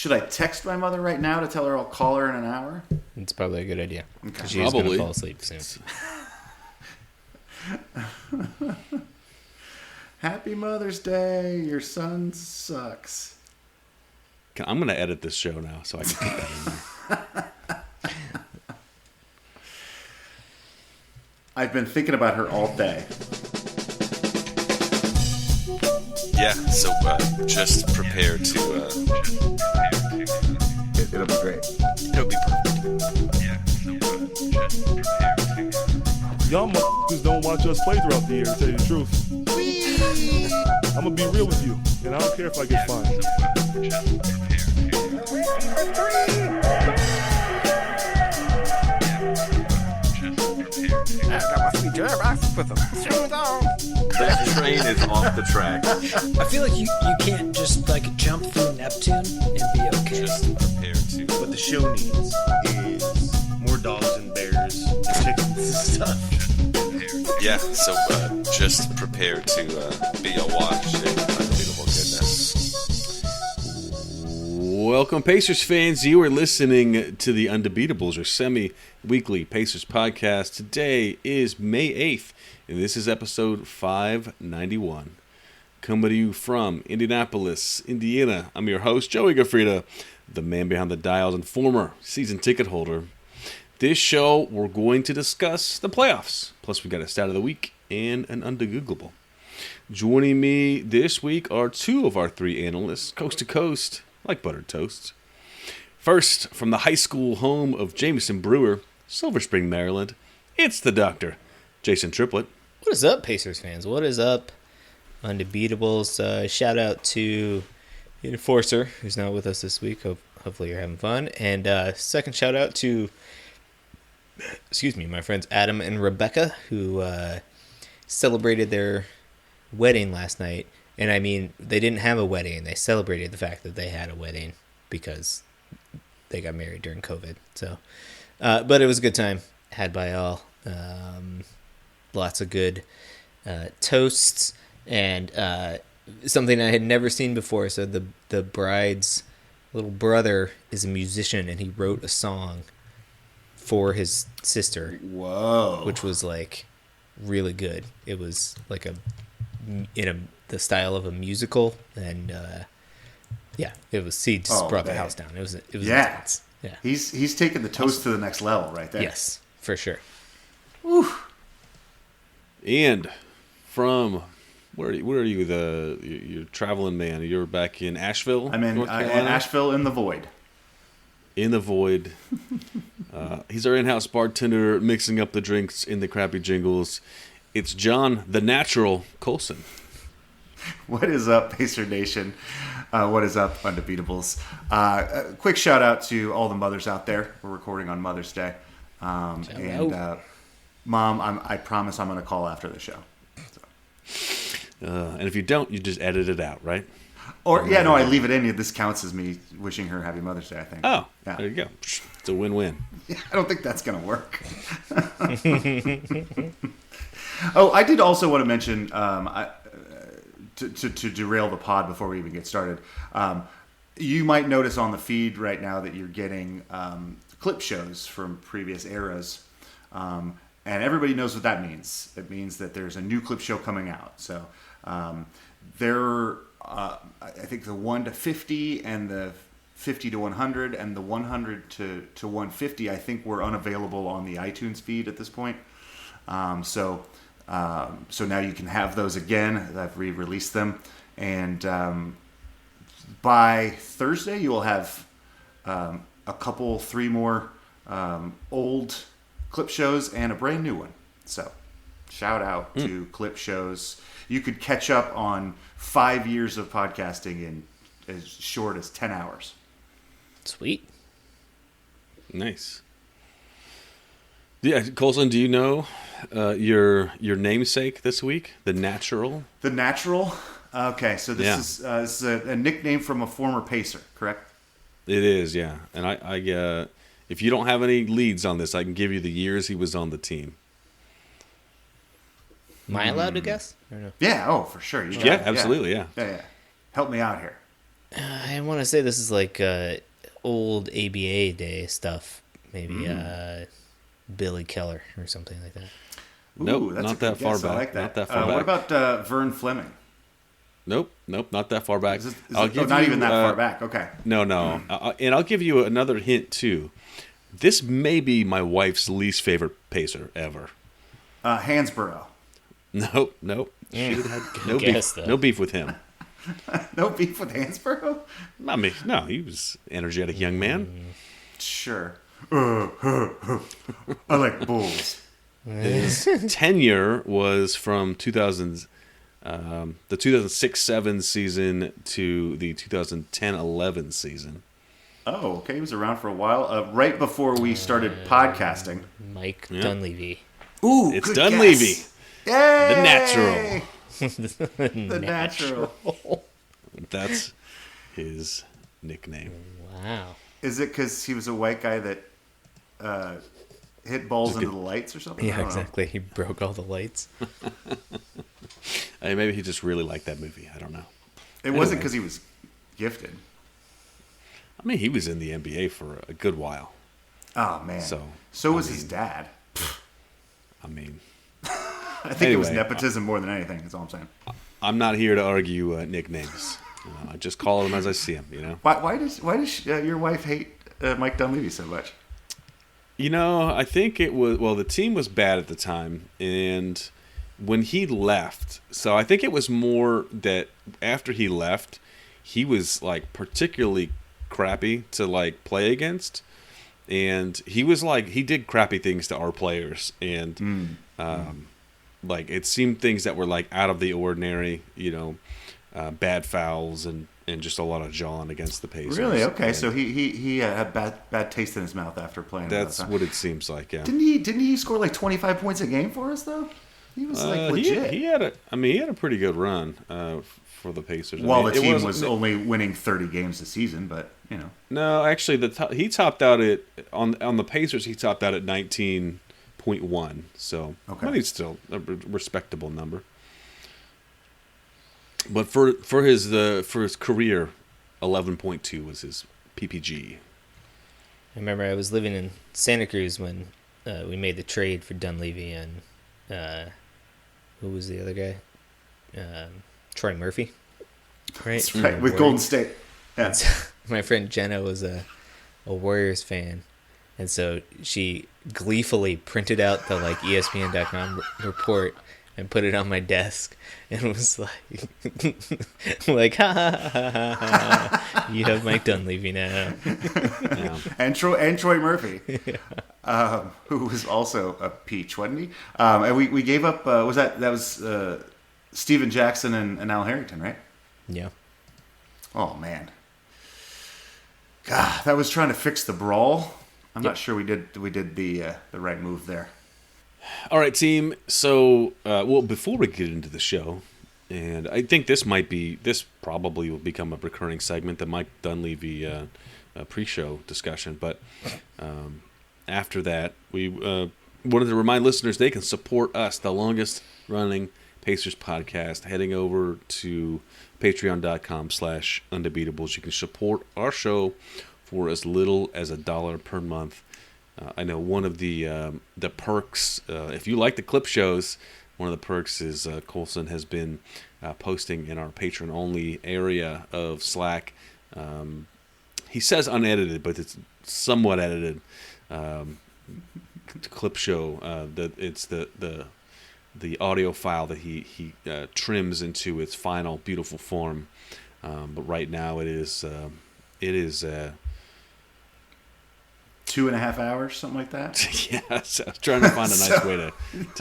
Should I text my mother right now to tell her I'll call her in an hour? It's probably a good idea. Because Okay. she's going to fall asleep soon. Happy Mother's Day. Your son sucks. I'm going to edit this show now so I can put that in there. I've been thinking about her all day. Yeah, so just prepare to... It'll be great. It'll be perfect. Yeah, so just prepare to... Y'all motherfuckers don't watch us play throughout the year, to tell you the truth. I'm gonna be real with you, and I don't care if I get fined. I got my sweet box with them. That train is off the track. I feel like you can't just like jump through Neptune and be okay. Just prepare to... What the show needs is more dogs and bears and chickens and stuff. Yeah, so just prepare to be awash in unbelievable goodness. Welcome, Pacers fans. You are listening to the Undebeatables, your semi-weekly Pacers podcast. Today is May 8th, and this is episode 591. Coming to you from Indianapolis, Indiana. I'm your host, Joey Gaffrida, the man behind the dials and former season ticket holder. This show, we're going to discuss the playoffs. Plus, we got a stat of the week and an Undegooglable. Joining me this week are two of our three analysts, coast to coast, like buttered toast. First, from the high school home of Jameson Brewer, Silver Spring, Maryland, it's the doctor, Jason Triplett. What is up, Pacers fans? What is up, Undebeatables? Shout out to the Enforcer, who's not with us this week. Hopefully you're having fun. And second shout out to... my friends Adam and Rebecca, who celebrated their wedding last night. And I mean, they didn't have a wedding. They celebrated the fact that they had a wedding because they got married during COVID. So, but it was a good time had by all. Lots of good toasts and something I had never seen before. So the bride's little brother is a musician, and he wrote a song for his sister. Whoa. Which was like really good. It was like the style of a musical, and it was. He just brought the house down. It was intense. Yeah. He's taking the toast to the next level right there. Yes, for sure. Whew. And from where are you? You're traveling man. You're back in Asheville. I'm in Asheville in the void. In the void. He's our in-house bartender, mixing up the drinks in the crappy jingles. It's John, the natural Colson. What is up, Pacer Nation? What is up, Undebeatables? A quick shout out to all the mothers out there. We're recording on Mother's Day. Mom, I promise I'm going to call after the show. So. And if you don't, you just edit it out, right? I leave it in. This counts as me wishing her Happy Mother's Day, I think. Oh, yeah. There you go. It's a win-win. Yeah, I don't think that's going to work. Oh, I did also want to mention, to derail the pod before we even get started, you might notice on the feed right now that you're getting clip shows from previous eras. And everybody knows what that means. It means that there's a new clip show coming out. So I think the 1 to 50 and the 50 to 100 and the 100 to 150, I think, were unavailable on the iTunes feed at this point. So now you can have those again. I've re-released them. And by Thursday, you will have three more old clip shows and a brand new one. So shout out to clip shows. You could catch up on 5 years of podcasting in as short as 10 hours. Sweet. Nice. Yeah, Colson, do you know your namesake this week? The Natural? The Natural? Okay, so this is a nickname from a former Pacer, correct? It is, yeah. And I if you don't have any leads on this, I can give you the years he was on the team. Am I allowed to guess? Or no? Yeah, for sure. Absolutely, yeah. Yeah. Help me out here. I want to say this is like old ABA day stuff. Maybe Billy Keller or something like that. Nope, that's not a that good far guess. I back. like that. Not that far What back. about Vern Fleming? Nope, not that far back. Not even that far back. Okay. No. And I'll give you another hint, too. This may be my wife's least favorite pacer ever. Hansborough. Nope. She'd had no beef with him. No beef with Hansborough? I mean, no, he was an energetic young man. Sure. I like bulls. His tenure was from the 2006-07 season to the 2010-11 season. Oh, okay. He was around for a while. Right before we started podcasting. Mike Dunleavy. Ooh, It's good Dunleavy. guess. Yay! The natural. The natural. That's his nickname. Wow. Is it because he was a white guy that hit balls into the lights or something? I Yeah, don't know. exactly. He broke all the lights. Maybe he just really liked that movie. I don't know. It wasn't because he was gifted. I mean, he was in the NBA for a good while. Oh, man. So was his dad. I mean, I think it was nepotism more than anything. That's all I'm saying. I'm not here to argue nicknames. I just call them as I see them, you know? Why does your wife hate Mike Dunleavy so much? You know, I think it was, well, the team was bad at the time, and when he left, so I think it was more that after he left, he was, like, particularly crappy to, like, play against, and he was, like, he did crappy things to our players, and, like, it seemed things that were, like, out of the ordinary, you know, bad fouls and just a lot of jawing against the Pacers. Really? Okay, and so he had bad taste in his mouth after playing. that's what it seems like. Yeah. Didn't he score like 25 points a game for us though? He was like legit. He had a pretty good run for the Pacers. While I mean, the team was only winning 30 games a season, but you know. No, actually, he topped out at on the Pacers. He topped out at 19.1. So, Okay. but he's still a respectable number. But for his career, 11.2 was his PPG. I remember I was living in Santa Cruz when we made the trade for Dunleavy and who was the other guy? Troy Murphy, right? That's right, with Golden State. Yeah. My friend Jenna was a Warriors fan, and so she gleefully printed out the like ESPN.com report and put it on my desk, and was like, like, ha ha ha ha ha, you have Mike Dunleavy now. Yeah. and Troy Murphy, who was also a peach, wasn't he? And we gave up. Was that was Steven Jackson and Al Harrington, right? Yeah. Oh man, God, that was trying to fix the brawl. I'm not sure we did the right move there. All right, team. So, well, before we get into the show, and I think this probably will become a recurring segment, the Mike Dunleavy pre-show discussion. But after that, we wanted to remind listeners they can support us, the longest-running Pacers podcast, heading over to patreon.com/undebeatables. You can support our show for as little as $1 per month. I know one of the perks, if you like the clip shows, one of the perks is Colson has been posting in our patron-only area of Slack. He says unedited, but it's somewhat edited clip show. It's the audio file that he trims into its final beautiful form. But right now it is 2.5 hours, something like that. Yes, I was trying to find a nice way to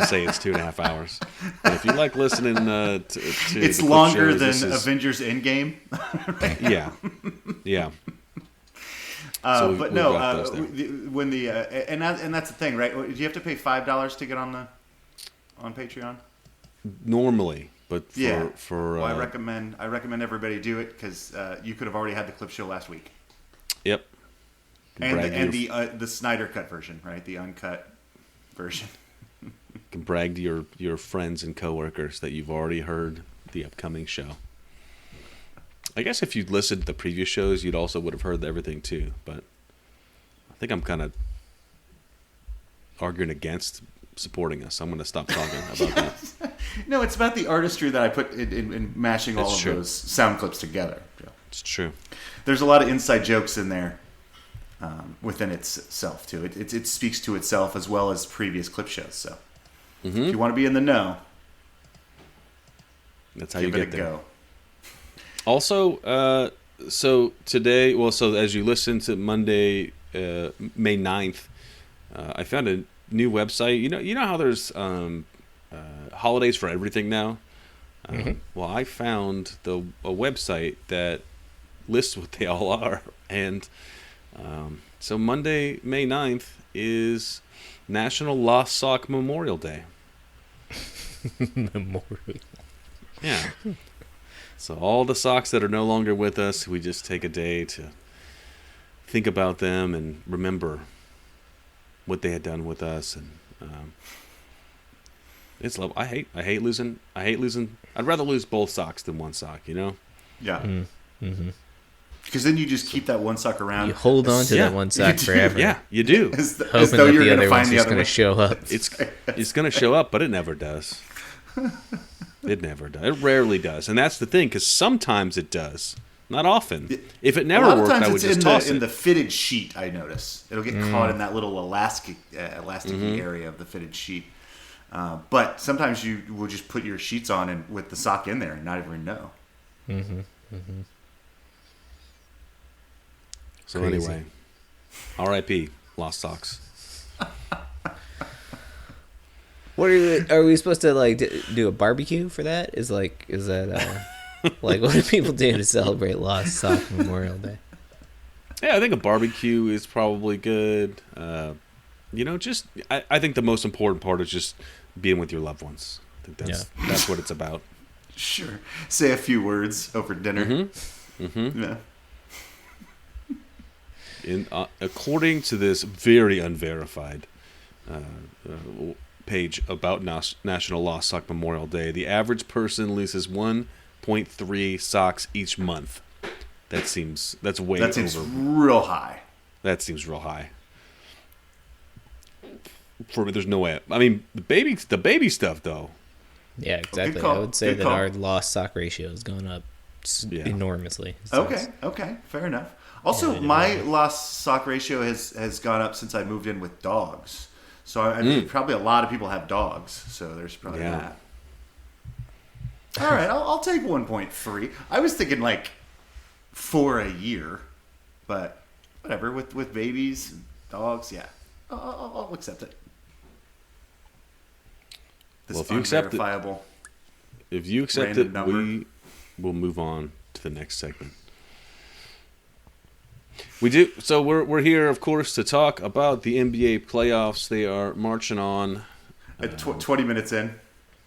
say it's 2.5 hours. But if you like listening to it's the longer shows, than Avengers Endgame. Yeah. But we've no, got those there. when the and that's the thing, right? Do you have to pay $5 to get on Patreon? Normally, but Yeah. for Well, I recommend everybody do it because you could have already had the clip show last week. Yep. And the Snyder cut version, right? The uncut version. Can brag to your friends and coworkers that you've already heard the upcoming show. I guess if you'd listened to the previous shows, you'd also would have heard everything too. But I think I'm kind of arguing against supporting us. I'm going to stop talking about that. No, it's about the artistry that I put in mashing all It's of true. those sound clips together. Joe. It's true. There's a lot of inside jokes in there within itself too. It speaks to itself as well as previous clip shows. So if you want to be in the know, That's how give you it get a there. go. Also, so today, so as you listen to Monday, May 9th, I found a new website. You know how there's holidays for everything now? Well, I found a website that lists what they all are. And so Monday, May 9th is National Lost Sock Memorial Day. Memorial. Yeah. So all the socks that are no longer with us, we just take a day to think about them and remember what they had done with us. And it's love. I hate losing. I'd rather lose both socks than one sock. You know. Yeah. Mm-hmm. Because then you just keep that one sock around. You hold on to Yeah, that one you sock do. forever. Yeah, you do. as Hoping though that you're the going to other find one's the just other going one. to show up. It's going to show up, but it never does. It never does. It rarely does, and that's the thing. Because sometimes it does, not often. If it never a lot of worked, times I would it's just in toss in it. the fitted sheet. I notice it'll get caught in that little elasticy area of the fitted sheet. But sometimes you will just put your sheets on and with the sock in there and not even know. So Crazy. anyway, R.I.P. Lost Socks. What are we supposed to like do a barbecue for that? Is that like what do people do to celebrate Lost Sock Memorial Day? Yeah, I think a barbecue is probably good. I think the most important part is just being with your loved ones. I think that's what it's about. Sure. Say a few words over dinner. Yeah. According to this very unverified page about National Lost Sock Memorial Day, the average person loses 1.3 socks each month. That seems real high. That seems real high. For me, there's no way. I mean, the baby stuff though. Yeah, exactly. call. I would say Good that call. our lost sock ratio has gone up enormously. So Okay, fair enough. Also, my lost sock ratio has gone up since I moved in with dogs. So I mean, probably a lot of people have dogs. So there's probably that. All right, I'll take 1.3. I was thinking like 4 a year, but whatever. With babies, dogs, yeah, I'll accept it. This Well, if you accept it, unverifiable. If you accept Random it, number. we will move on to the next segment. We do. So we're here, of course, to talk about the NBA playoffs. They are marching on. At 20 minutes in,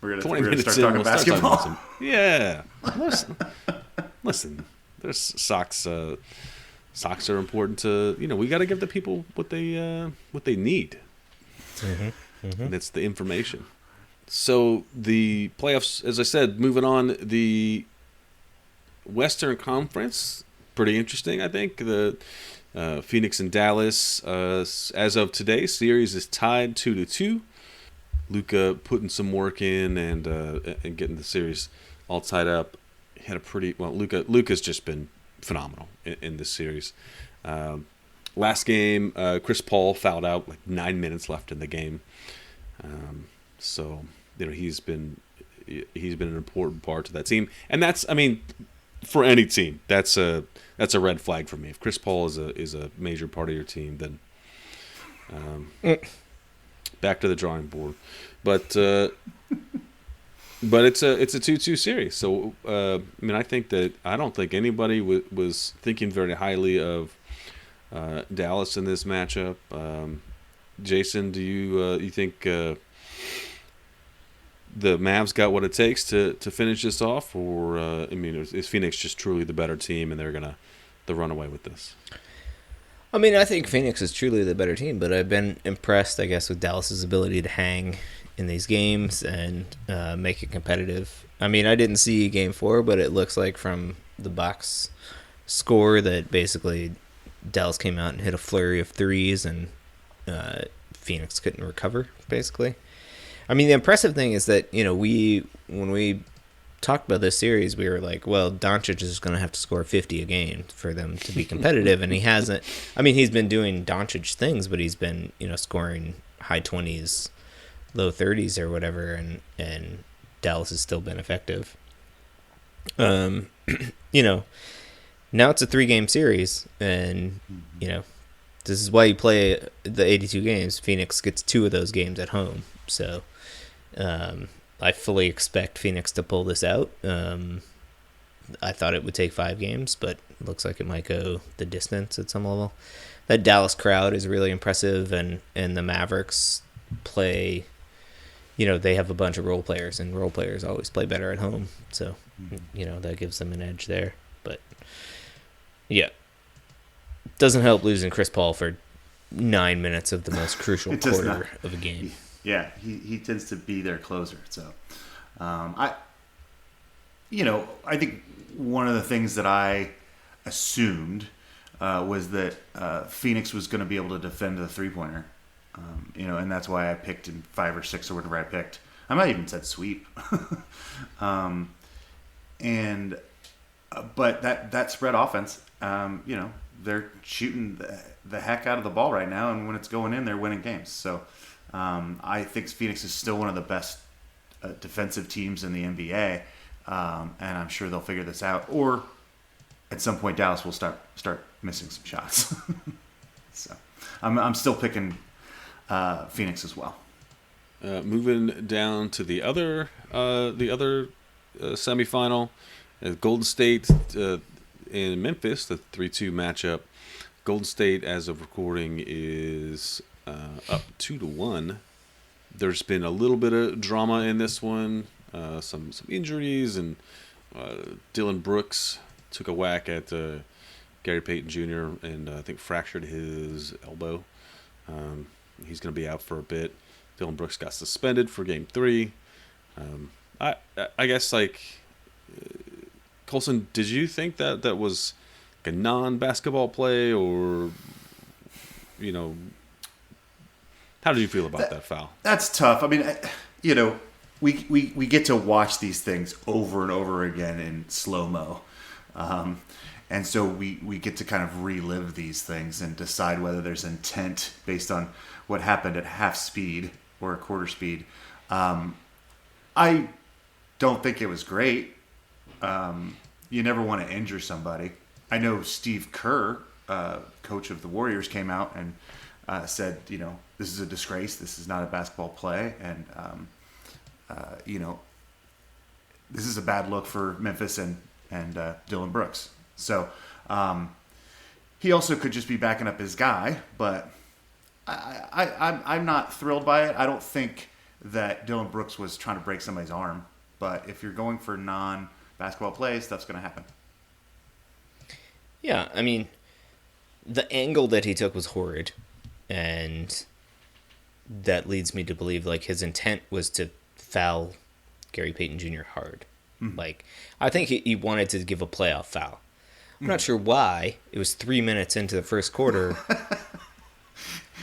we're gonna 20 start minutes talking in, we'll start basketball. talking about yeah. Listen. There's socks. Socks are important to we got to give the people what they need, and it's the information. So the playoffs, as I said, moving on. The Western Conference, pretty interesting. I think the Phoenix and Dallas, as of today, series is tied 2-2. Luka putting some work in and getting the series all tied up. He had a pretty Luka's just been phenomenal in this series. Last game, Chris Paul fouled out like 9 minutes left in the game. So he's been an important part to that team, and that's for any team that's a red flag for me. If Chris Paul is a major part of your team, then back to the drawing board. But it's a 2-2 series. So I don't think anybody was thinking very highly of Dallas in this matchup. Jason, do you think the Mavs got what it takes to finish this off, or is Phoenix just truly the better team and they're gonna run away with this? I think Phoenix is truly the better team, but I've been impressed, I guess, with Dallas's ability to hang in these games and make it competitive. I didn't see Game 4, but it looks like from the box score that basically Dallas came out and hit a flurry of threes, and Phoenix couldn't recover, basically. I mean, the impressive thing is that, when we talked about this series, we were like, well, Doncic is going to have to score 50 a game for them to be competitive, and he hasn't. I mean, he's been doing Doncic things, but he's been, scoring high 20s, low 30s or whatever, and Dallas has still been effective. Now it's a 3-game series, and, this is why you play the 82 games. Phoenix gets 2 of those games at home, so I fully expect Phoenix to pull this out. I thought it would take 5 games, but it looks like it might go the distance at some level. That Dallas crowd is really impressive, and the Mavericks play, they have a bunch of role players, and role players always play better at home. So, that gives them an edge there. But, yeah. Doesn't help losing Chris Paul for 9 minutes of the most crucial quarter of a game. Yeah, he tends to be their closer. So, I think one of the things that I assumed was that Phoenix was going to be able to defend the 3-pointer, and that's why I picked in 5 or 6 or whatever I picked. I might even said sweep, but that spread offense, they're shooting the heck out of the ball right now, and when it's going in, they're winning games. So. I think Phoenix is still one of the best defensive teams in the NBA, and I'm sure they'll figure this out. Or at some point, Dallas will start missing some shots. So I'm still picking Phoenix as well. Moving down to the other semifinal, Golden State in Memphis, the 3-2 matchup. Golden State, as of recording, is up 2-1. There's been a little bit of drama in this one, some injuries, and Dylan Brooks took a whack at Gary Payton Jr. and I think fractured his elbow. He's going to be out for a bit. Dylan Brooks got suspended for Game 3. I guess, Colson, did you think that was a non-basketball play, or how did you feel about that foul? That's tough. I mean, we get to watch these things over and over again in slow-mo. And so we get to kind of relive these things and decide whether there's intent based on what happened at half speed or a quarter speed. I don't think it was great. You never want to injure somebody. I know Steve Kerr, coach of the Warriors, came out and said, this is a disgrace. This is not a basketball play. And, this is a bad look for Memphis and Dylan Brooks. So he also could just be backing up his guy, but I'm not thrilled by it. I don't think that Dylan Brooks was trying to break somebody's arm. But if you're going for non-basketball plays, stuff's going to happen. Yeah, I mean, the angle that he took was horrid. And that leads me to believe his intent was to foul Gary Payton Jr. hard. Mm-hmm. I think he wanted to give a playoff foul. I'm not sure why. It was 3 minutes into the first quarter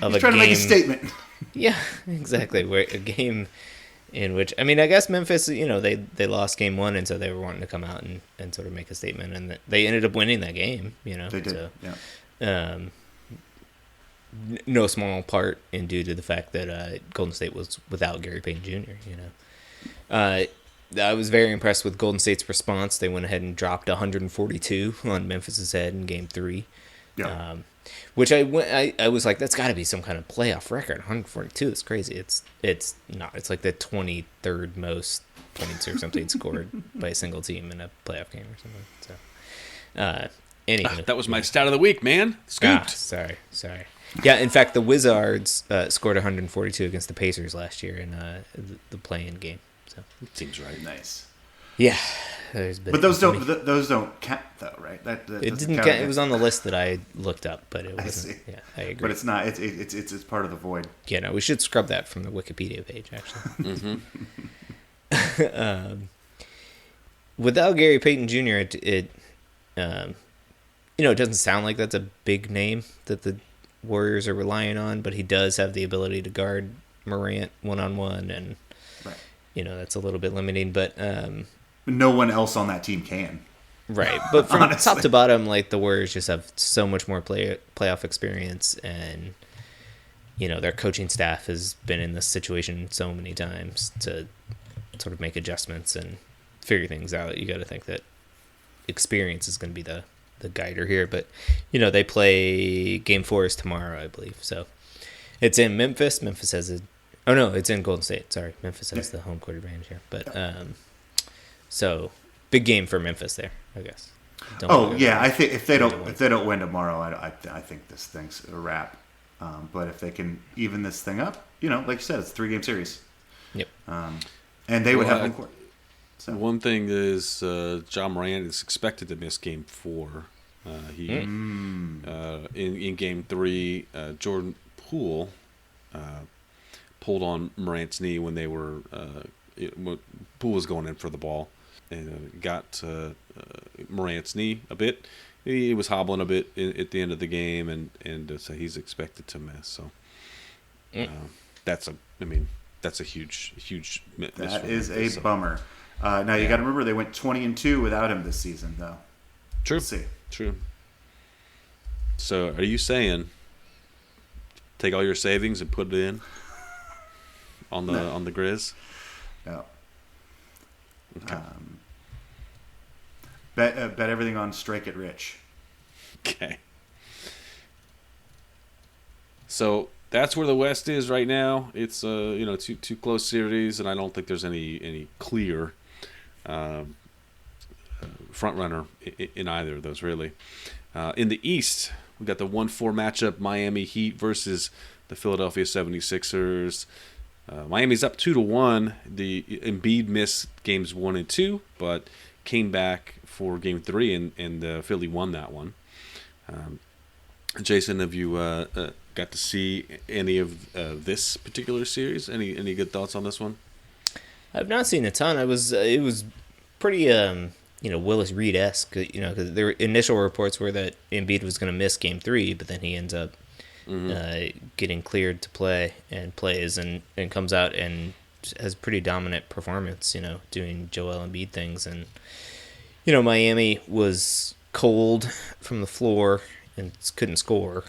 of He's trying to make a statement. Yeah, exactly. A game in which, I guess Memphis, they lost Game 1, and so they were wanting to come out and sort of make a statement, and they ended up winning that game. They did. So, yeah. No small part in due to the fact that Golden State was without Gary Payton Jr. I was very impressed with Golden State's response. They went ahead and dropped 142 on Memphis's head in Game 3. Yeah. Which I was like, that's got to be some kind of playoff record. 142, that's crazy. It's not. It's like the 23rd most points or something scored by a single team in a playoff game or something. So, anywho, that was my stat of the week, man. Scooped. Sorry. Yeah, in fact, the Wizards scored 142 against the Pacers last year in the play-in game. So seems right. Nice. Yeah, but those don't count though, right? That it didn't count. It was on the list that I looked up, but it wasn't. Yeah, I agree. But it's not. It's part of the void. Yeah, no, we should scrub that from the Wikipedia page actually. Mm-hmm. Without Gary Payton Jr., It doesn't sound like that's a big name that the Warriors are relying on, but he does have the ability to guard Morant one-on-one, and Right. That's a little bit limiting, but No one else on that team can. right. But from Honestly. top to bottom, like, the Warriors just have so much more playoff experience, and their coaching staff has been in this situation so many times to sort of make adjustments and figure things out. You got to think that experience is going to be the guider here, but they play Game 4 is tomorrow, I believe. So it's in Memphis. Memphis has it's in Golden State. Sorry, Memphis has the home court advantage here, but so big game for Memphis there, I guess. I think if they don't win tomorrow, I think this thing's a wrap. But if they can even this thing up, like you said, it's a 3-game series. Yep. And they would have home court. So. One thing is, John Morant is expected to miss Game 4. In Game 3, Jordan Poole pulled on Morant's knee when they were Poole was going in for the ball, and got Morant's knee a bit. He was hobbling a bit at the end of the game, and so he's expected to miss. So that's a huge miss. That is a bummer. Now you got to remember they went 20-2 without him this season, though. True. Let's see. True. So, are you saying take all your savings and put it in on the Grizz? No. Okay. Bet everything on Strike It Rich. Okay. So that's where the West is right now. It's two close series, and I don't think there's any clear front runner in either of those, really. In the East, we got the 1-4 matchup: Miami Heat versus the Philadelphia 76ers. Miami's up 2-1. The Embiid missed games 1 and 2, but came back for Game 3, and Philly won that one. Jason, have you got to see any of this particular series? Any good thoughts on this one? I've not seen a ton. It was pretty Willis Reed-esque, because there were initial reports were that Embiid was going to miss Game 3, but then he ends up getting cleared to play and plays and comes out and has a pretty dominant performance, doing Joel Embiid things. And Miami was cold from the floor and couldn't score.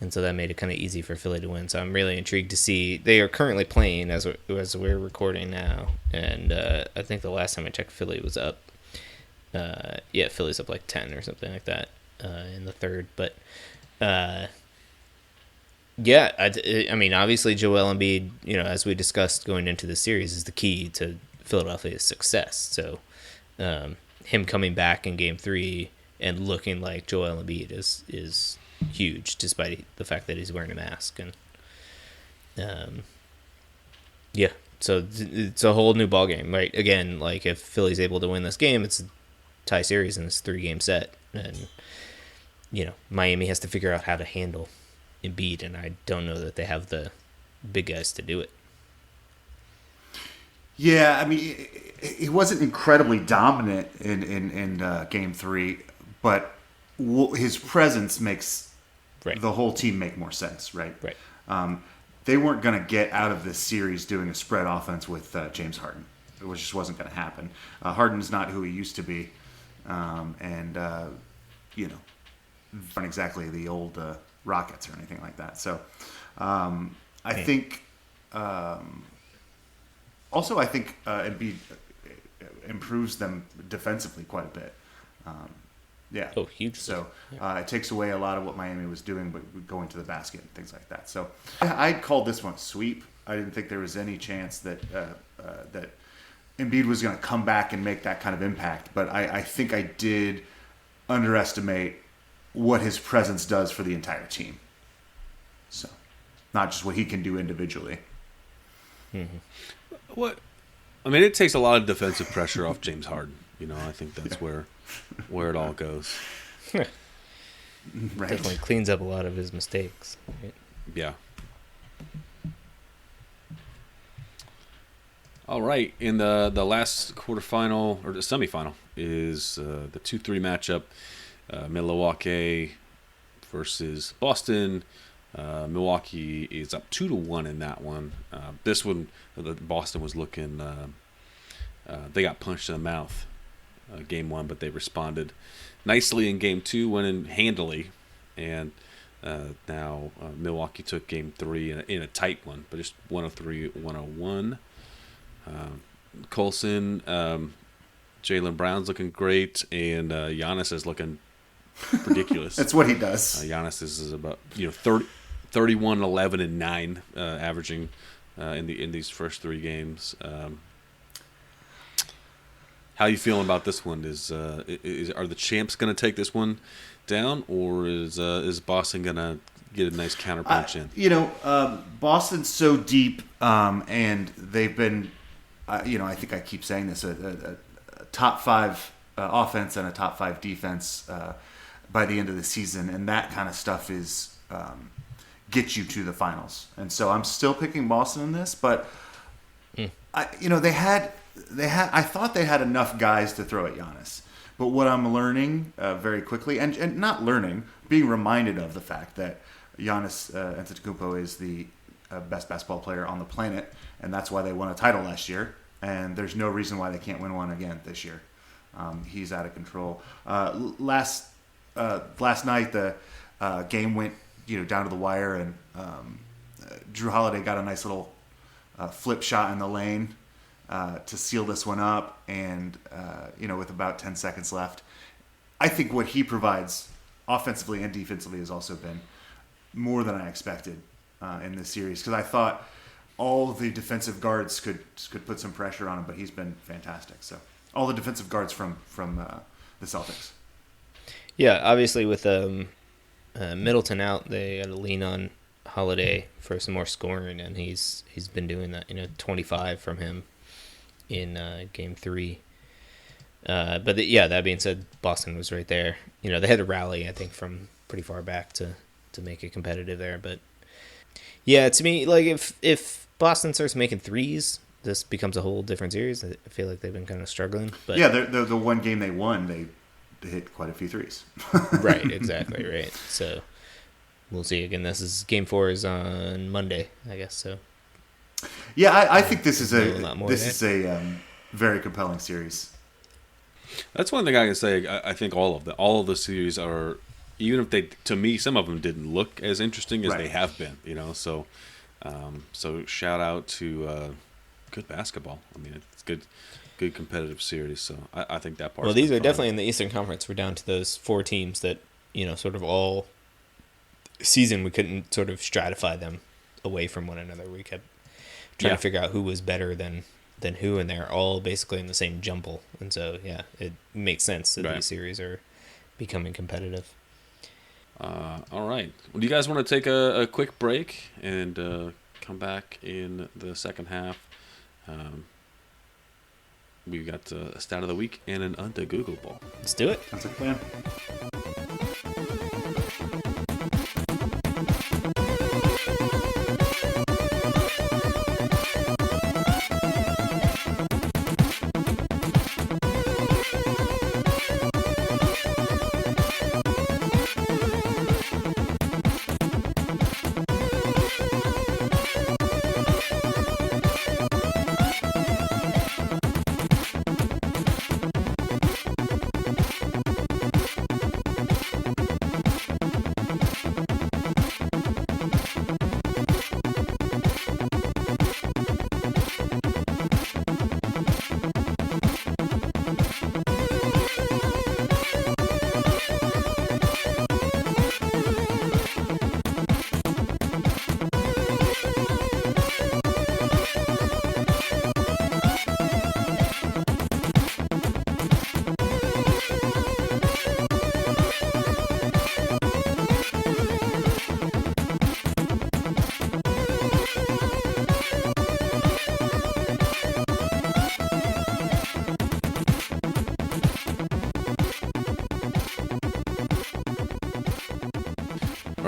And so that made it kind of easy for Philly to win. So I'm really intrigued to see. They are currently playing as we're recording now. And I think the last time I checked, Philly was up. Philly's up like 10 or something like that in the third. But, obviously Joel Embiid, as we discussed going into the series, is the key to Philadelphia's success. So him coming back in Game 3 and looking like Joel Embiid is huge, despite the fact that he's wearing a mask. And so it's a whole new ballgame, right? Again, like, if Philly's able to win this game, it's a tie series and it's a 3-game set, and Miami has to figure out how to handle Embiid, and I don't know that they have the big guys to do it. Yeah, he wasn't incredibly dominant in Game 3, but his presence makes the whole team make more sense, right? Right. They weren't going to get out of this series doing a spread offense with James Harden. It just wasn't going to happen. Harden's not who he used to be, and not exactly the old Rockets or anything like that. So I think Embiid improves them defensively quite a bit. Huge. So it takes away a lot of what Miami was doing, but going to the basket and things like that. So I called this one a sweep. I didn't think there was any chance that that Embiid was going to come back and make that kind of impact. But I think I did underestimate what his presence does for the entire team. So not just what he can do individually. Mm-hmm. It takes a lot of defensive pressure off James Harden. I think that's where it all goes. Right. Definitely cleans up a lot of his mistakes. Right? Yeah. All right, in the last quarterfinal or the semifinal is the 2-3 matchup, Milwaukee versus Boston. Milwaukee is up 2-1 in that one. This one, Boston was looking. They got punched in the mouth, game one, but they responded nicely in game two, winning handily, and now Milwaukee took game three in a tight one, but just 103-101. Colson, Jaylen Brown's looking great, and Giannis is looking ridiculous. That's what he does. Giannis is about 31, 11, and 9, averaging in these first three games. How you feeling about this one? Are the champs going to take this one down, or is Boston going to get a nice counterpunch in? Boston's so deep, and they've been, I think I keep saying this, a top 5 offense and a top 5 defense by the end of the season, and that kind of stuff is get you to the finals. And so I'm still picking Boston in this, but I thought they had enough guys to throw at Giannis. But what I'm learning very quickly, and not learning, being reminded of the fact that Giannis Antetokounmpo is the best basketball player on the planet, and that's why they won a title last year. And there's no reason why they can't win one again this year. He's out of control. Last night the game went down to the wire, and Drew Holiday got a nice little flip shot in the lane to seal this one up, and with about 10 seconds left, I think what he provides offensively and defensively has also been more than I expected in this series, because I thought all the defensive guards could put some pressure on him, but he's been fantastic. So all the defensive guards from the Celtics. Yeah, obviously with Middleton out, they got to lean on Holiday for some more scoring, and he's been doing that. 25 from him in game 3. But that being said, Boston was right there. They had to rally, I think, from pretty far back to make it competitive there. But yeah, to me, like if Boston starts making threes, this becomes a whole different series. I feel like they've been kind of struggling. But yeah, the one game they won, they hit quite a few threes. Right, exactly, right. So we'll see. Again, game 4 is on Monday, I guess. So yeah, I think this is a very compelling series. That's one thing I can say. I think all of the series are, even if they, to me, some of them didn't look as interesting as they have been. So shout out to good basketball. I mean, it's good competitive series. So I think that part. Well, these are definitely in the Eastern Conference. We're down to those 4 teams that sort of all season we couldn't sort of stratify them away from one another. We kept trying to figure out who was better than who, and they're all basically in the same jumble. And so it makes sense that these series are becoming competitive. All right. Well, do you guys want to take a quick break and come back in the second half? We've got a stat of the week and an Undegoogleable. Let's do it. That's a plan.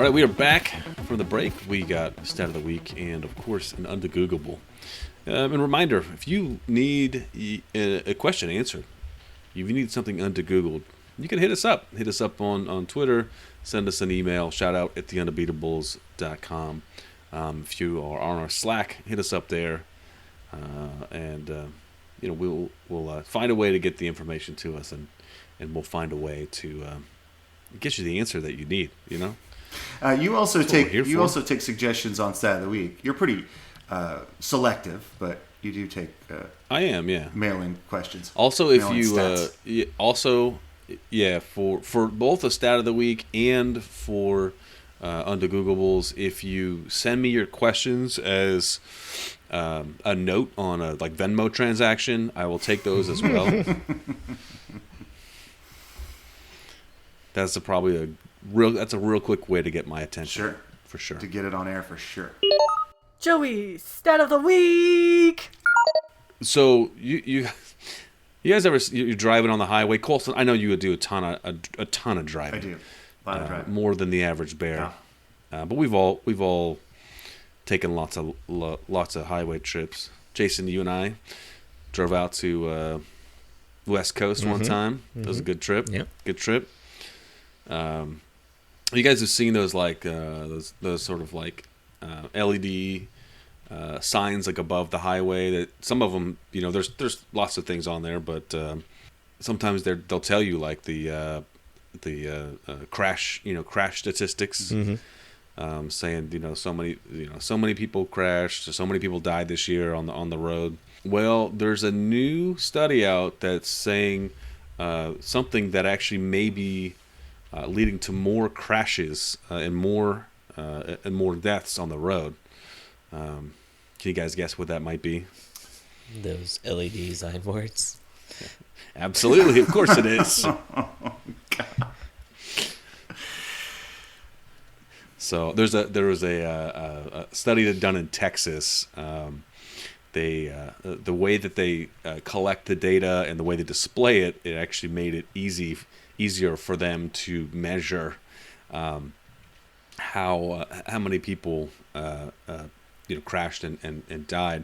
All right, we are back from the break. We got Stat of the Week and, of course, an Undegoogable. And reminder, if you need a question answered, if you need something Undegoogled, you can hit us up. Hit us up on Twitter. Send us an email. Shout out at theundebeatables.com. If you are on our Slack, hit us up there. We'll find a way to get the information to us, and we'll find a way to get you the answer that you need. You also That's what we're here for. take suggestions on Stat of the Week. You're pretty selective, but you do take I am, yeah. mail-in questions. Also, if Mail-in you stats. for both the Stat of the Week and for Undegooglables, if you send me your questions as a note on a Venmo transaction, I will take those as well. That's a real quick way to get my attention. Sure. For sure. To get it on air for sure. Joey, Stat of the Week! So you guys ever you're driving on the highway? Colson, I know you would do a ton of driving. I do. A lot of driving. More than the average bear. Yeah. But we've all taken lots of highway trips. Jason, you and I drove out to West Coast one time. It was a good trip. Yep. Good trip. You guys have seen those those sort of LED signs above the highway. That some of them, there's lots of things on there, but sometimes they'll tell you the crash statistics, saying so many people crashed, so many people died this year on the road. Well, there's a new study out that's saying something that actually may be leading to more crashes and more deaths on the road. Can you guys guess what that might be? Those LED signboards. Absolutely, of course it is. So there was a study done in Texas. The way that they collect the data and the way they display it, it actually made it easier for them to measure how many people crashed and died,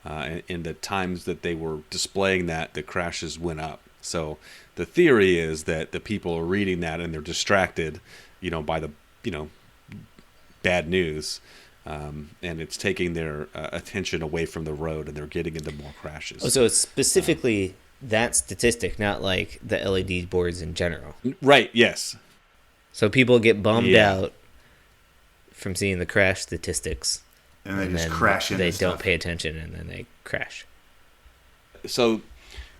and in the times that they were displaying that, the crashes went up. So the theory is that the people are reading that and they're distracted, by the bad news, and it's taking their attention away from the road, and they're getting into more crashes. Oh, so it's specifically that statistic, not like the LED boards in general. Right, yes. So people get bummed out from seeing the crash statistics. And they just crash into They stuff. don't pay attention, and then they crash. So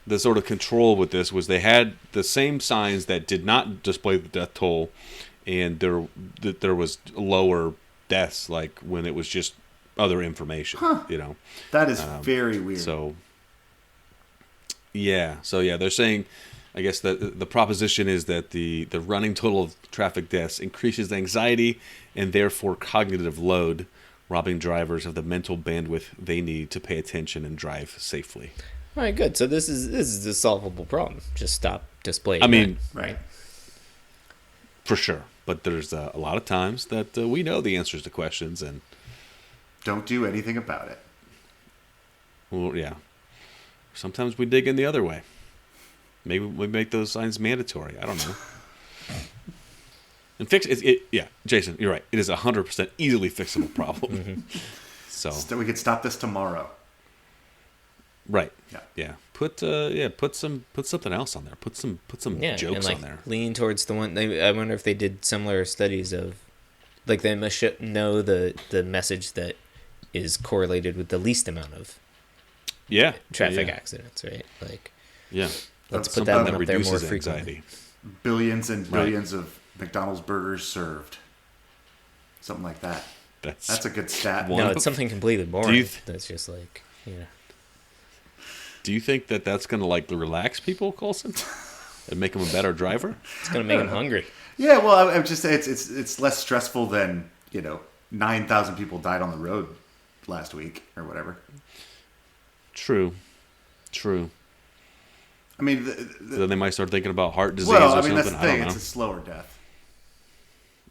the sort of control with this was they had the same signs that did not display the death toll, and there was lower deaths, like when it was just other information. That is very weird. So they're saying, I guess the proposition is that the running total of traffic deaths increases anxiety and therefore cognitive load, robbing drivers of the mental bandwidth they need to pay attention and drive safely. All right, good. So this is a solvable problem. Just stop displaying. I mean, right. For sure. But there's a lot of times that we know the answers to questions and don't do anything about it. Well, yeah. Sometimes we dig in the other way. Maybe we make those signs mandatory. I don't know. And fix it. Yeah, Jason, you're right. It is 100% easily fixable problem. So we could stop this tomorrow. Right. Yeah. Put something else on there. Put some jokes and on there. Lean towards the one. I wonder if they did similar studies of, they must know the message that is correlated with the least amount of traffic accidents, right? Let's put that one up there more frequently. Billions and billions of McDonald's burgers served. Something like that. That's a good stat. No, it's something completely boring. That's just Do you think that that's going to relax people, Colson, and make them a better driver? It's going to make them hungry. Yeah, well, I'm just saying it's less stressful than 9,000 people died on the road last week or whatever. True. I mean, then they might start thinking about heart disease well, or I mean, something. that's the thing. I don't know. It's a slower death.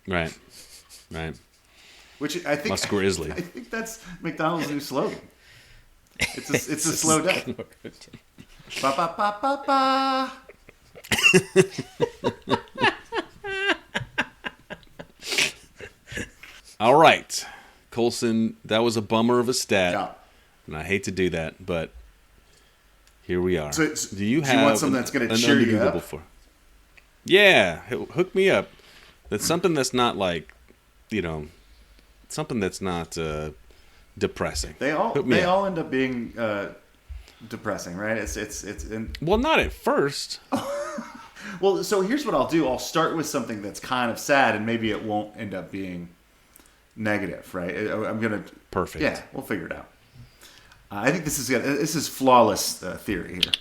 Right. Which I think Musk Grizzly. I think that's McDonald's new slogan. It's a slow death. Ba ba ba ba ba. All right, Coulson, that was a bummer of a stat, Yeah. and I hate to do that, but here we are. So, do you want something that's going to cheer you up? Yeah, hook me up. That's something that's not like, something that's not depressing. They all end up being depressing, right? Well, not at first. Well, so here's what I'll do. I'll start with something that's kind of sad, and maybe it won't end up being negative, right? I'm gonna Perfect. Yeah, we'll figure it out. I think this is flawless theory here.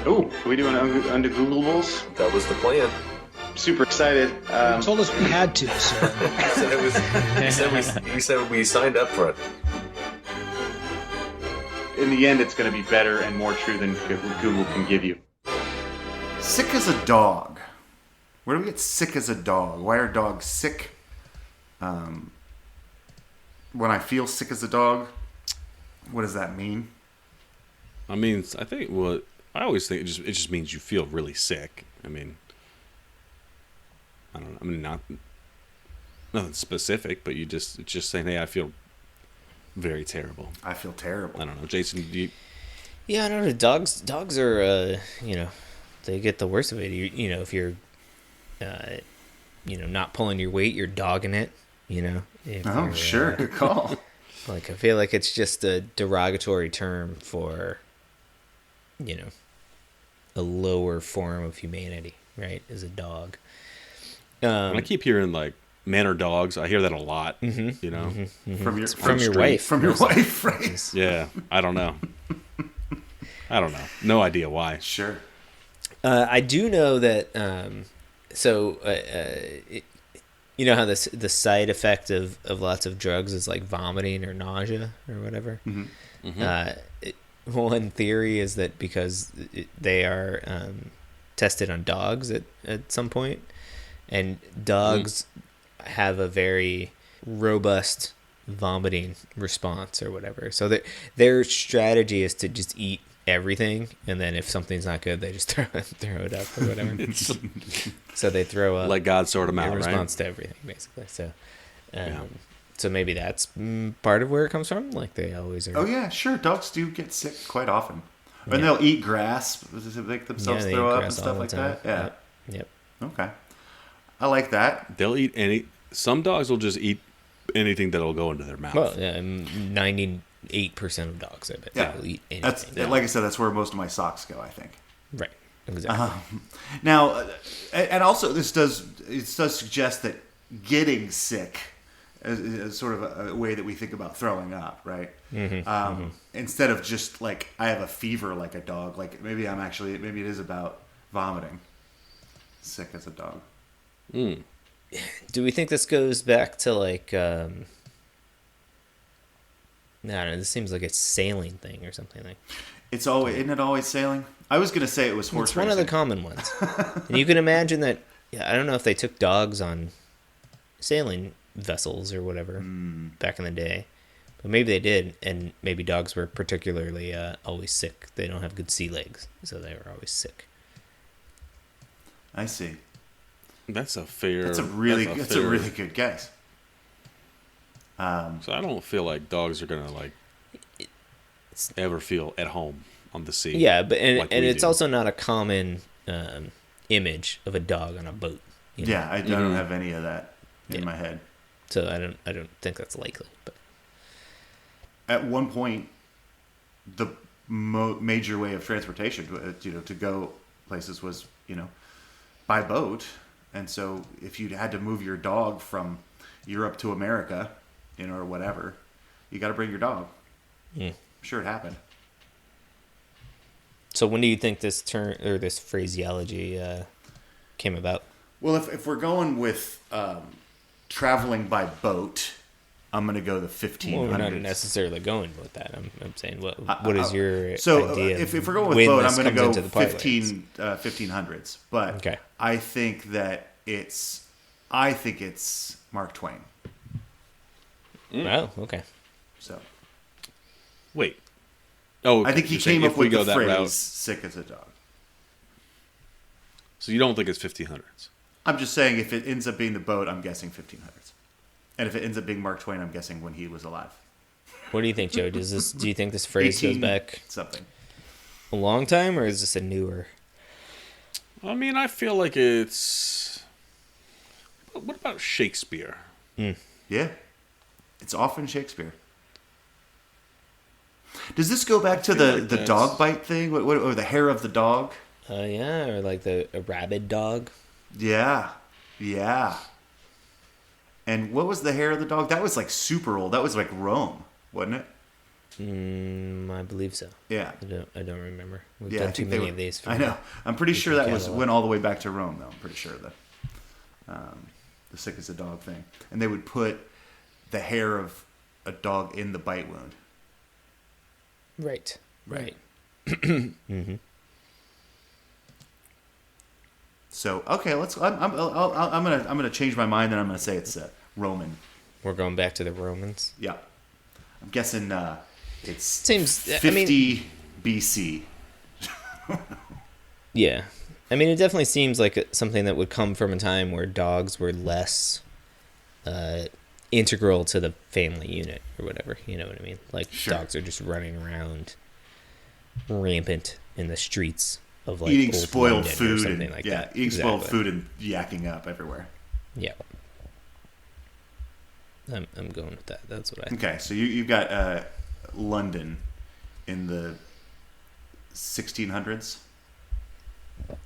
Oh, are we doing Undegooglables? That was the plan. Super excited. You told us we had to, so. We said we signed up for it. In the end, it's going to be better and more true than Google can give you. Sick as a dog. Where do we get sick as a dog? Why are dogs sick? When I feel sick as a dog, what does that mean? I mean, I always think it just means you feel really sick. I mean, I don't know. I mean, nothing specific, but it's just saying, hey, I feel very terrible. I feel terrible. I don't know, Jason. Do you? Yeah, I don't know. Dogs are, they get the worst of it. If you're, not pulling your weight, you're dogging it. Oh, sure, good call. I feel like it's just a derogatory term for, a lower form of humanity, right? Is a dog. I keep hearing like men are dogs. I hear that a lot. Mm-hmm. From your wife. From your wife, right? Yeah, I don't know. No idea why. Sure. I do know that. You know how the side effect of lots of drugs is like vomiting or nausea or whatever. Mm-hmm. Mm-hmm. One theory is that because they are tested on dogs at some point, and dogs have a very robust vomiting response or whatever. So their strategy is to just eat everything, and then if something's not good, they just throw it up or whatever. So they throw up, let God sort them out, in response to everything, basically. So, so maybe that's part of where it comes from. Like they always are. Oh yeah, sure. Dogs do get sick quite often, and they'll eat grass to make themselves throw up and stuff like that. Yeah. Yep. Okay. I like that. They'll eat some dogs will just eat anything that'll go into their mouth. Well, 98% of dogs, I bet, will eat anything. Like I said, that's where most of my socks go, I think. Right. Exactly. Now, and also it does suggest that getting sick is sort of a way that we think about throwing up, right? Mm-hmm. Instead of just like I have a fever like a dog, like maybe it is about vomiting. Sick as a dog. Mm. Do we think this goes back to like I don't know, this seems like a sailing thing or something like. Isn't it always sailing? I was going to say it was horse racing. It's one of the common ones. And you can imagine that, I don't know if they took dogs on sailing vessels or whatever back in the day, but maybe they did, and maybe dogs were particularly always sick. They don't have good sea legs, so they were always sick. I see. That's a really good guess. So I don't feel like dogs are gonna ever feel at home on the sea. Yeah, but it's also not a common image of a dog on a boat. Yeah, I don't have any of that in my head. So I don't think that's likely. But at one point, the major way of transportation, to go places was by boat. And so if you had to move your dog from Europe to America, or whatever, you got to bring your dog. Mm. I'm sure it happened. So when do you think this term or this phraseology came about? Well, if we're going with traveling by boat, I'm going to go the 1500s. Well, we're not necessarily going with that. I'm saying, what is your so idea? If we're going with boat, I'm going to go 1500s. But okay. I think it's Mark Twain. Oh, okay. So, wait. Oh, okay. I think he came up with the phrase route, "sick as a dog." So you don't think it's 1500s? I'm just saying, if it ends up being the boat, I'm guessing 1500s, and if it ends up being Mark Twain, I'm guessing when he was alive. What do you think, Joe? Do you think this phrase goes back something a long time, or is this a newer? I mean, I feel like it's. What about Shakespeare? Yeah, it's often Shakespeare. Does this go back to the dog bite thing? Or the hair of the dog? Yeah, or like a rabid dog. Yeah. And what was the hair of the dog? That was like super old. That was like Rome, wasn't it? I believe so. Yeah. I don't remember. We've done too many of these. I know. I'm pretty sure that went all the way back to Rome, though. I'm pretty sure the sick as a dog thing. And they would put the hair of a dog in the bite wound. Right. Mm-hmm. So okay, I'm gonna change my mind and I'm gonna say it's Roman. We're going back to the Romans. Yeah, I'm guessing it's 50 BC. Yeah, I mean, it definitely seems like something that would come from a time where dogs were less integral to the family unit or whatever. You know what I mean? Like dogs are just running around rampant in the streets of like eating spoiled food or something and like that. Eating spoiled food and yakking up everywhere. Yeah, I'm going with that. That's what I think. Okay, so you've got London in the 1600s.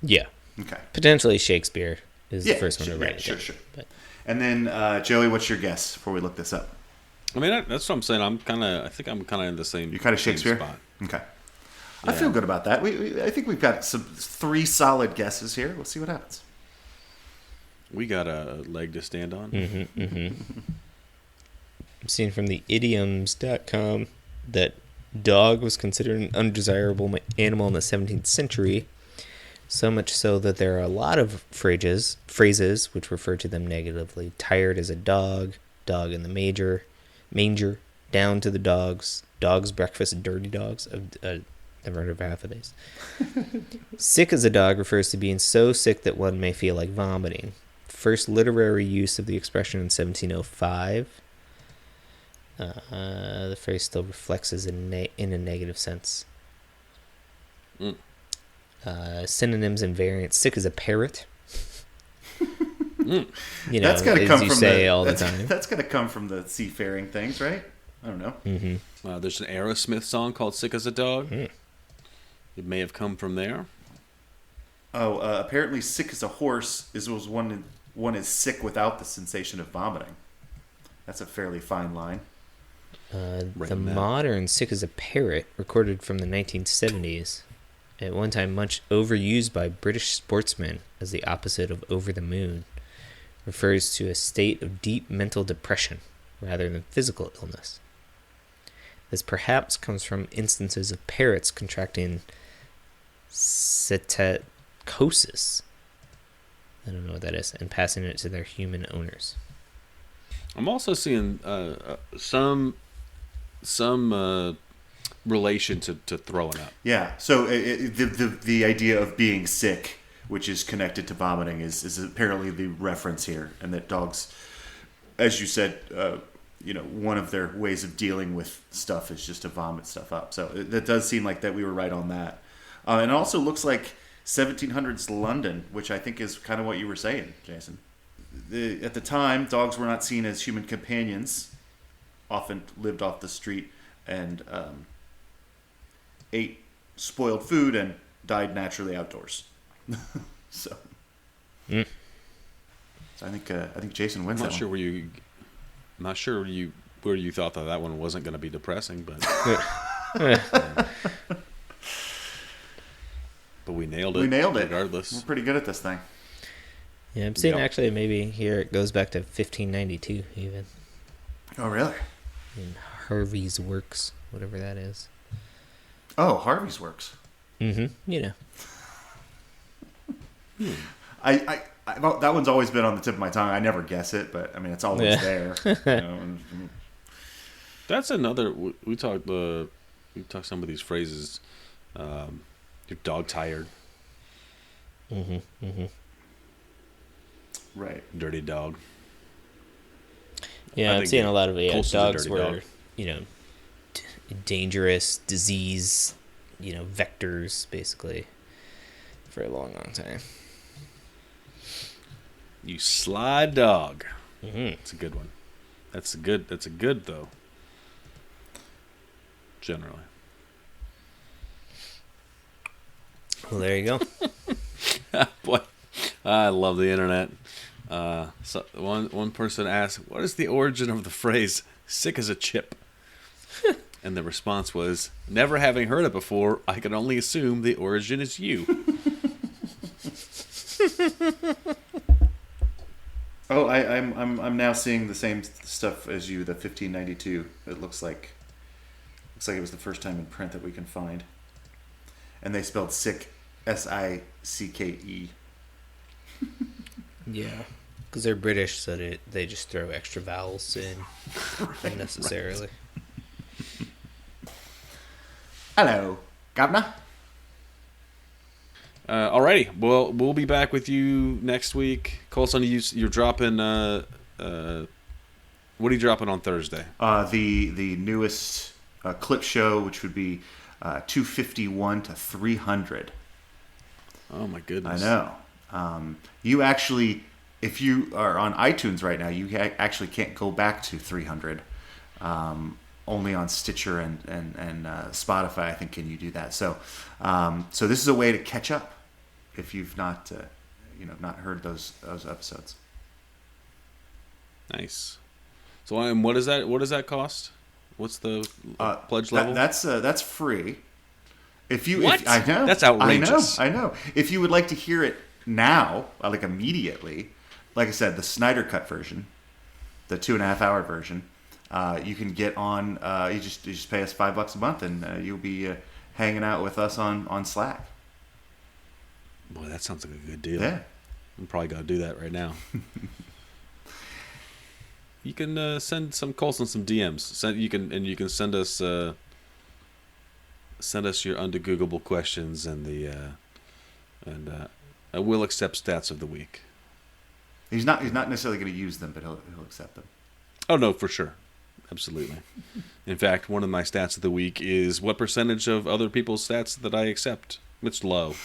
Yeah. Okay. Potentially Shakespeare is the first one to write. Sure. But. And then Joey, what's your guess before we look this up? I mean, that's what I'm saying. I think I'm kind of in the same. You're kind of Shakespeare spot. Okay. Yeah. I feel good about that. I think we've got 3 solid guesses here. We'll see what happens. We got a leg to stand on. I'm seeing from the idioms.com that dog was considered an undesirable animal in the 17th century, so much so that there are a lot of phrases which refer to them negatively. Tired as a dog, dog in the manger, down to the dogs, dog's breakfast, dirty dogs. Never heard of half of these. Sick as a dog refers to being so sick that one may feel like vomiting. First literary use of the expression in 1705. The phrase still reflects as in a negative sense. Synonyms and variants. Sick as a parrot. You know, that's got to come from the time. That's got to come from the seafaring things, right? I don't know. There's an Aerosmith song called "Sick as a Dog." It may have come from there. Oh, apparently, "sick as a horse" was one is sick without the sensation of vomiting. That's a fairly fine line. The modern "sick as a parrot," recorded from the 1970s, at one time much overused by British sportsmen as the opposite of "over the moon," refers to a state of deep mental depression rather than physical illness. This perhaps comes from instances of parrots contracting psittacosis. I don't know what that is, and passing it to their human owners. I'm also seeing some relation to throwing up. Yeah. So the idea of being sick, which is connected to vomiting, is apparently the reference here, and that dogs, as you said, one of their ways of dealing with stuff is just to vomit stuff up. So that does seem like that we were right on that. And it also looks like 1700s London, which I think is kind of what you were saying, Jason. At the time, dogs were not seen as human companions, often lived off the street and ate spoiled food and died naturally outdoors. So I think Jason wins. I'm not sure where you thought that one wasn't going to be depressing, but but we nailed it. We nailed it. Regardless, we're pretty good at this thing. Yeah, I'm seeing actually maybe here it goes back to 1592 even. Oh, really? In Harvey's Works, whatever that is. Oh, Harvey's Works. Mm-hmm. You know. Well, that one's always been on the tip of my tongue. I never guess it, but I mean, it's always there. You know? That's another. We talked some of these phrases. Your dog tired. Mm-hmm. Mm-hmm. Right. Dirty dog. Yeah, I'm seeing a lot of dogs were, dog. Dangerous disease, vectors basically for a long, long time. You sly dog. Mm-hmm. It's a good one. That's a good though. Generally. Well, there you go. Boy, I love the internet. So one person asked, "What is the origin of the phrase sick as a chip?" And the response was, "Never having heard it before, I can only assume the origin is you." Oh, I'm now seeing the same stuff as you. The 1592. It looks like it was the first time in print that we can find. And they spelled sick, S-I-C-K-E. Yeah, because they're British, so they just throw extra vowels in unnecessarily. Right. Hello, Governor. Alrighty, well, we'll be back with you next week. Colson, you're dropping. What are you dropping on Thursday? The newest clip show, which would be 251 to 300. Oh my goodness! I know. You actually, if you are on iTunes right now, you actually can't go back to 300. Only on Stitcher and Spotify, I think, can you do that. So, so this is a way to catch up if you've not, not heard those episodes. Nice. So, and what does that cost? What's the pledge level? That's free. If I know, that's outrageous. I know. If you would like to hear it now, like immediately, like I said, the Snyder Cut version, the 2.5 hour version, you can get on. You just pay us $5 a month, and you'll be hanging out with us on Slack. Boy, that sounds like a good deal. Yeah, I'm probably gonna do that right now. You can send some Colson some DMs. You can send us your Undegoogable questions and I will accept stats of the week. He's not necessarily going to use them, but he'll accept them. Oh no, for sure, absolutely. In fact, one of my stats of the week is what percentage of other people's stats that I accept. It's low.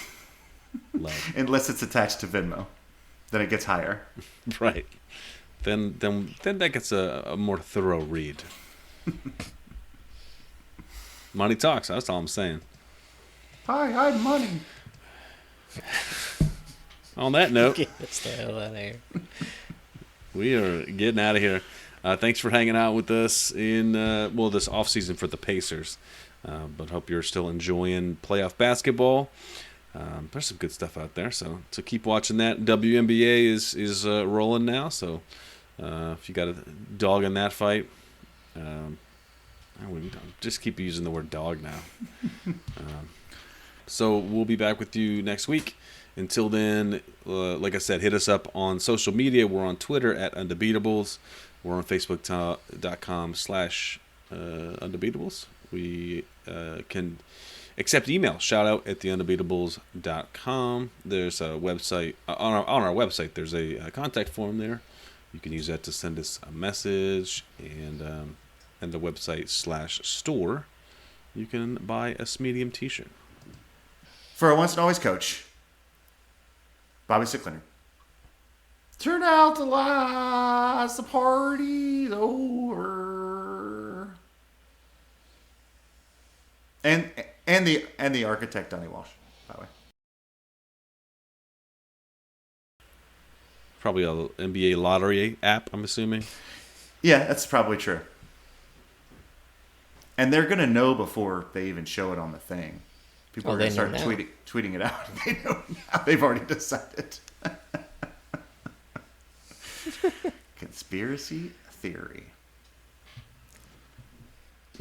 Low. Unless it's attached to Venmo, then it gets higher. Right. Then that gets a more thorough read. Money talks. That's all I'm saying. Hi, money. On that note, Get the hell out of here. we are getting out of here. Thanks for hanging out with us in this off season for the Pacers. But hope you're still enjoying playoff basketball. There's some good stuff out there, so keep watching that. WNBA is rolling now, so if you got a dog in that fight, I wouldn't just keep using the word dog now. So we'll be back with you next week. Until then, like I said, hit us up on social media. We're on Twitter at Undebeatables. We're on Facebook.com/Undebeatables. We can accept email. Shout out at theundebeatables.com. There's a website on our website. There's a contact form there. You can use that to send us a message, and the website /store. You can buy a Smedium t-shirt. For a once and always coach, Bobby Sicklener. Turn out the lights, the party's over. And the architect Donnie Walsh, by the way. Probably a NBA lottery app, I'm assuming. Yeah, that's probably true. And they're gonna know before they even show it on the thing. People are gonna start tweeting it out. They know now. They've already decided. Conspiracy theory.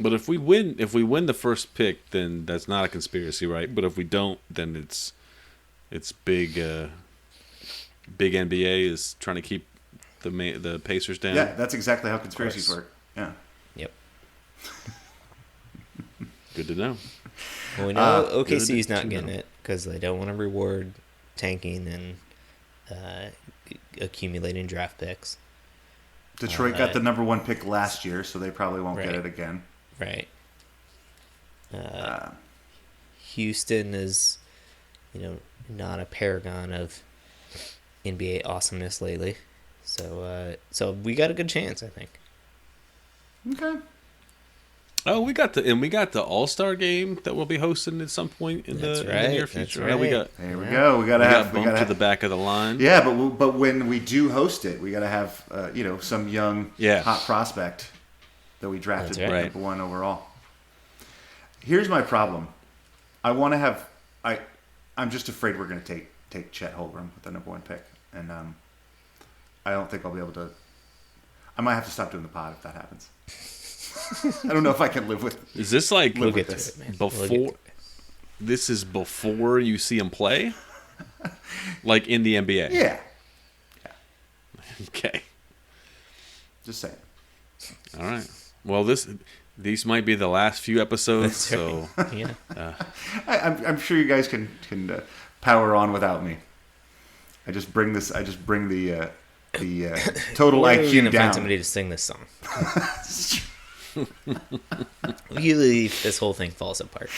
But if we win the first pick, then that's not a conspiracy, right? But if we don't, then it's big. Big NBA is trying to keep the Pacers down. Yeah, that's exactly how conspiracies work. Yeah. Yep. Good to know. Well, we know OKC's not getting it because they don't want to reward tanking and accumulating draft picks. Detroit got the number 1 pick last year, so they probably won't get it again. Right. Houston is, not a paragon of NBA awesomeness lately, so we got a good chance, I think. Okay. Oh, we got the All-Star game that we'll be hosting at some point in the near future. Right. There we go. We got bumped to the back of the line. Yeah, but when we do host it, we got to have some young hot prospect that we drafted number 1 overall. Here's my problem. I want to have I'm just afraid we're going to take Chet Holmgren with the number 1 pick, and I don't think I'll be able to. I might have to stop doing the pod if that happens. I don't know if I can live with. Is this like this before? This is before you see him play, like in the NBA. Yeah. Okay. Just saying. All right. Well, these might be the last few episodes. So yeah. I'm sure you guys can power on without me. I just bring the total IQ gonna down. Find somebody to sing this song. Usually, this whole thing falls apart.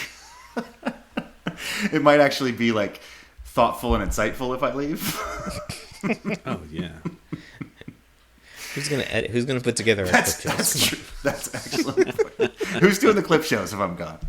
It might actually be like thoughtful and insightful if I leave. Oh yeah. Who's gonna edit? Who's gonna put together our clip shows? That's true. That's excellent. Who's doing the clip shows if I'm gone?